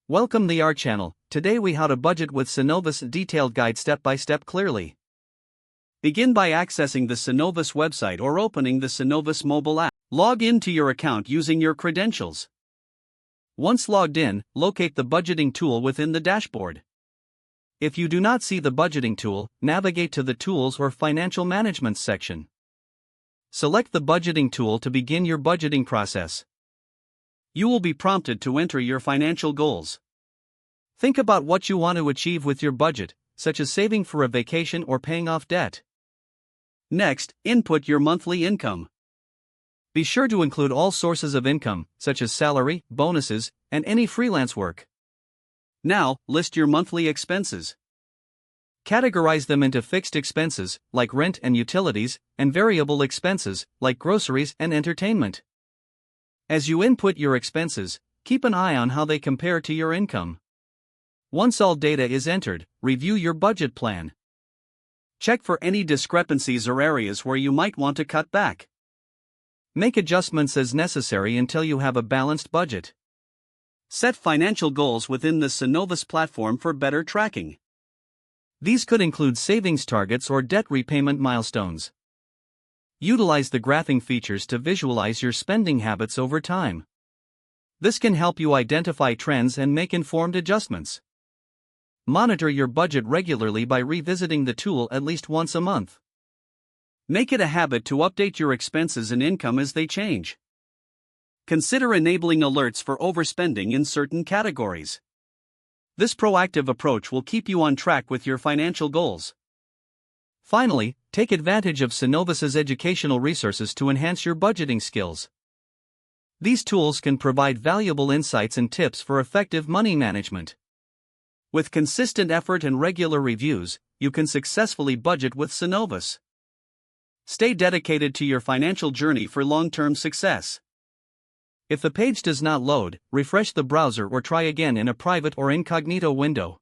Welcome to our channel. Today we how to budget with Synovus, detailed guide step by step clearly. Begin by accessing the Synovus website or opening the Synovus mobile app. Log into your account using your credentials. Once logged in, locate the budgeting tool within the dashboard. If you do not see the budgeting tool, navigate to the Tools or Financial Management section. Select the budgeting tool to begin your budgeting process. You will be prompted to enter your financial goals. Think about what you want to achieve with your budget, such as saving for a vacation or paying off debt. Next, input your monthly income. Be sure to include all sources of income, such as salary, bonuses, and any freelance work. Now, list your monthly expenses. Categorize them into fixed expenses, like rent and utilities, and variable expenses, like groceries and entertainment. As you input your expenses, keep an eye on how they compare to your income. Once all data is entered, review your budget plan. Check for any discrepancies or areas where you might want to cut back. Make adjustments as necessary until you have a balanced budget. Set financial goals within the Synovus platform for better tracking. These could include savings targets or debt repayment milestones. Utilize the graphing features to visualize your spending habits over time. This can help you identify trends and make informed adjustments. Monitor your budget regularly by revisiting the tool at least once a month. Make it a habit to update your expenses and income as they change. Consider enabling alerts for overspending in certain categories. This proactive approach will keep you on track with your financial goals. Finally, take advantage of Synovus's educational resources to enhance your budgeting skills. These tools can provide valuable insights and tips for effective money management. With consistent effort and regular reviews, you can successfully budget with Synovus. Stay dedicated to your financial journey for long-term success. If the page does not load, refresh the browser or try again in a private or incognito window.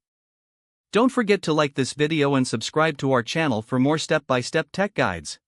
Don't forget to like this video and subscribe to our channel for more step-by-step tech guides.